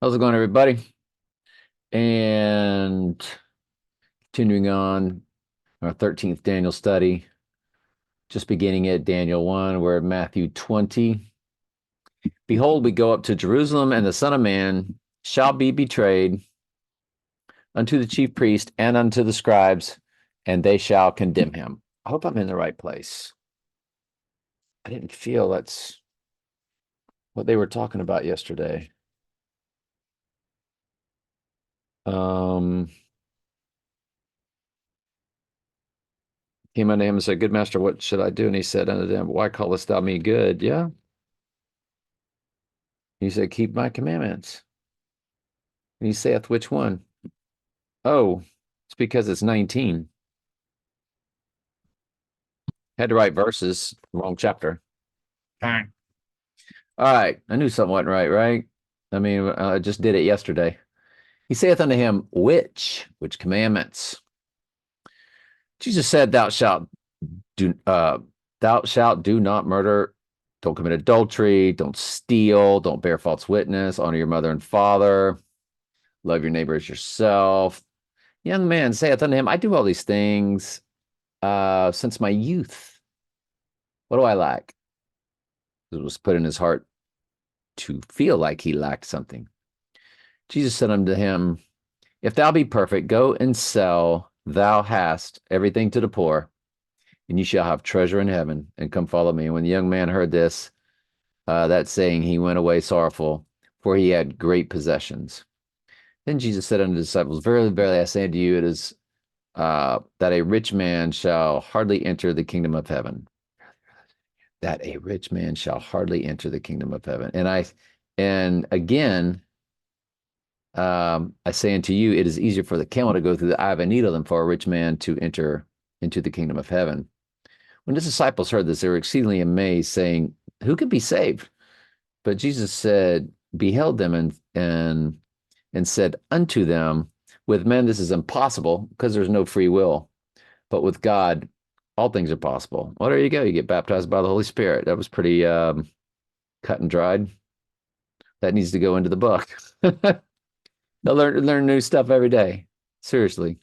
How's it going, everybody? And continuing on our 13th Daniel study, just beginning at Daniel 1, we're at Matthew 20. Behold, we go up to Jerusalem, and the Son of Man shall be betrayed unto the chief priest and unto the scribes, and they shall condemn him. I hope I'm in the right place. I didn't feel that's what they were talking about yesterday. Um, Came unto him and said, Good master, what should I do? And he said unto them, Why callest thou me good? Yeah. He said, Keep my commandments. And he saith, Which one? Oh, it's because it's 19. Had to write verses, wrong chapter. All right. I knew something wasn't right, right? I mean, I just did it yesterday. He saith unto him, which commandments? Jesus said, do thou shalt do not murder, don't commit adultery, don't steal, don't bear false witness, honor your mother and father, love your neighbor as yourself. Young man saith unto him, I do all these things since my youth. What do I lack? It was put in his heart to feel like he lacked something. Jesus said unto him, If thou be perfect, go and sell thou hast everything to the poor, and you shall have treasure in heaven, and come follow me. And when the young man heard this, that saying, he went away sorrowful, for he had great possessions. Then Jesus said unto the disciples, Verily, verily, I say unto you, it is that a rich man shall hardly enter the kingdom of heaven. That a rich man shall hardly enter the kingdom of heaven. And again, I say unto you, it is easier for the camel to go through the eye of a needle than for a rich man to enter into the kingdom of heaven. When his disciples heard this, they were exceedingly amazed, saying, Who could be saved? But Jesus said, beheld them and said unto them, With men this is impossible, because there's no free will. But with God, all things are possible. Well, there you go. You get baptized by the Holy Spirit. That was pretty cut and dried. That needs to go into the book. They'll learn new stuff every day. Seriously.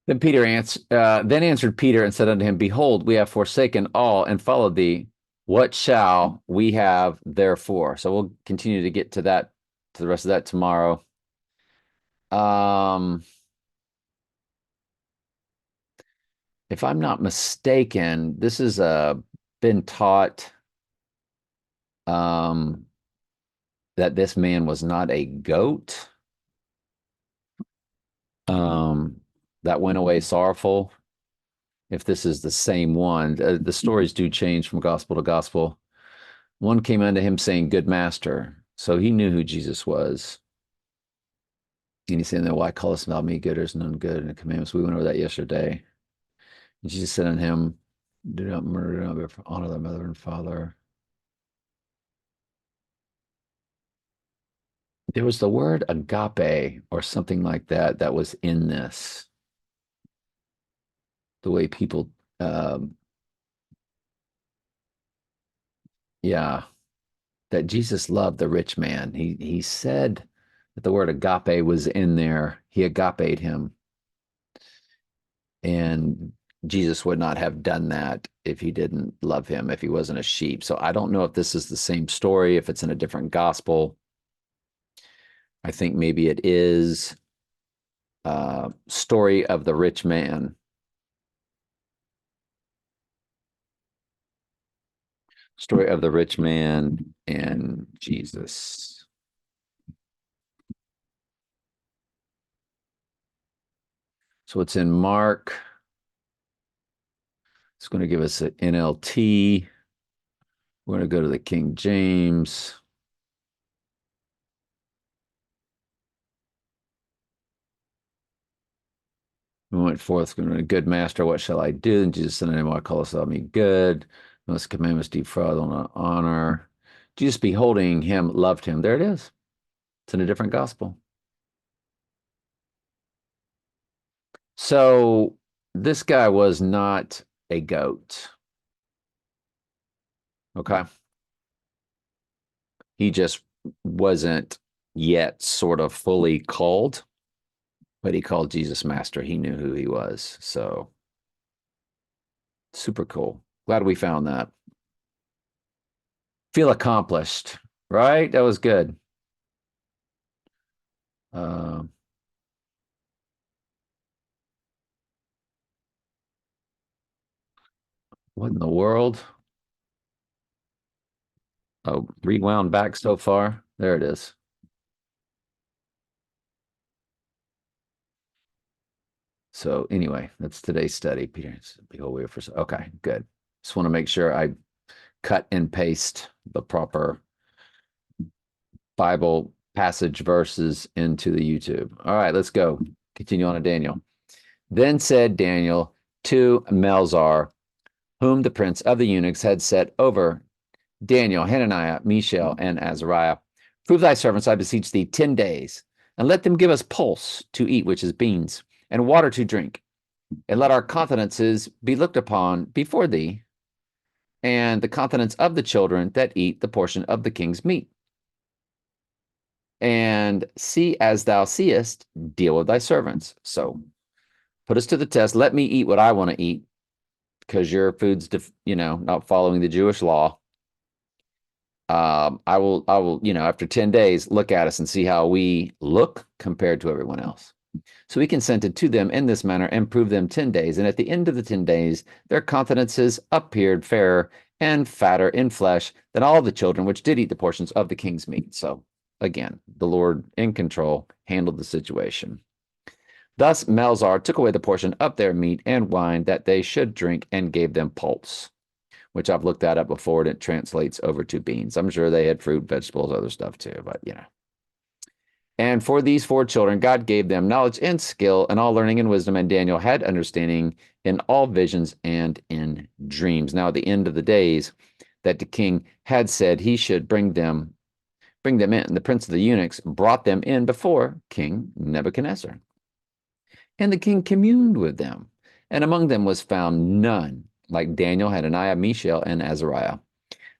Then answered Peter and said unto him, Behold, we have forsaken all and followed thee. What shall we have therefore? So we'll continue to get to that, to the rest of that tomorrow. Um, if I'm not mistaken, this has been taught um, that this man was not a goat um, that went away sorrowful. If this is the same one, the stories do change from gospel to gospel. One came unto him saying, Good master. So he knew who Jesus was. And he said, Why callest thou me good? There's none good in the commandments. We went over that yesterday. And Jesus said unto him, Do not murder, do not honor thy mother and father. There was the word agape or something like that that was in this. The way people, um, yeah, that Jesus loved the rich man. He said that the word agape was in there. He agape'd him. And Jesus would not have done that if he didn't love him, if he wasn't a sheep. So I don't know if this is the same story, if it's in a different gospel. I think maybe it is story of the rich man. Story of the rich man and Jesus. So it's in Mark. It's going to give us an NLT. We're going to go to the King James. We went forth, going to good master, what shall I do? And Jesus said, Why callest thou me good? Most commandments defraud, will not honor. Jesus, beholding him, loved him. There it is. It's in a different gospel. So this guy was not a goat. Okay. He just wasn't yet sort of fully called, but he called Jesus master. He knew who he was. So super cool. Glad we found that. Feel accomplished, right? That was good. What in the world? Oh, rewound back so far. There it is. So anyway, that's today's study. Peter, behold, we are for okay, good. Just want to make sure I cut and paste the proper Bible passage verses into the YouTube. All right, let's go. Continue on to Daniel. Then said Daniel to Melzar, whom the prince of the eunuchs had set over Daniel, Hananiah, Mishael, and Azariah, prove thy servants, I beseech thee, 10 days, and let them give us pulse to eat, which is beans, and water to drink, and let our countenances be looked upon before thee, and the countenance of the children that eat the portion of the king's meat. And see as thou seest, deal with thy servants. So put us to the test. Let me eat what I want to eat, because your food's, not following the Jewish law. I will, after 10 days, look at us and see how we look compared to everyone else. So he consented to them in this manner and proved them 10 days. And at the end of the 10 days, their countenances appeared fairer and fatter in flesh than all the children which did eat the portions of the king's meat. So again, the Lord in control handled the situation. Thus Melzar took away the portion of their meat and wine that they should drink and gave them pulse, which I've looked that up before, and it translates over to beans. I'm sure they had fruit, vegetables, other stuff too, but And for these 4 children, God gave them knowledge and skill and all learning and wisdom, and Daniel had understanding in all visions and in dreams. Now, at the end of the days that the king had said he should bring them in, the prince of the eunuchs brought them in before King Nebuchadnezzar. And the king communed with them, and among them was found none like Daniel, Hananiah, Mishael, and Azariah.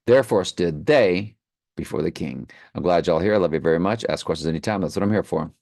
Therefore stood they before the king. I'm glad y'all here. I love you very much. Ask questions anytime. That's what I'm here for.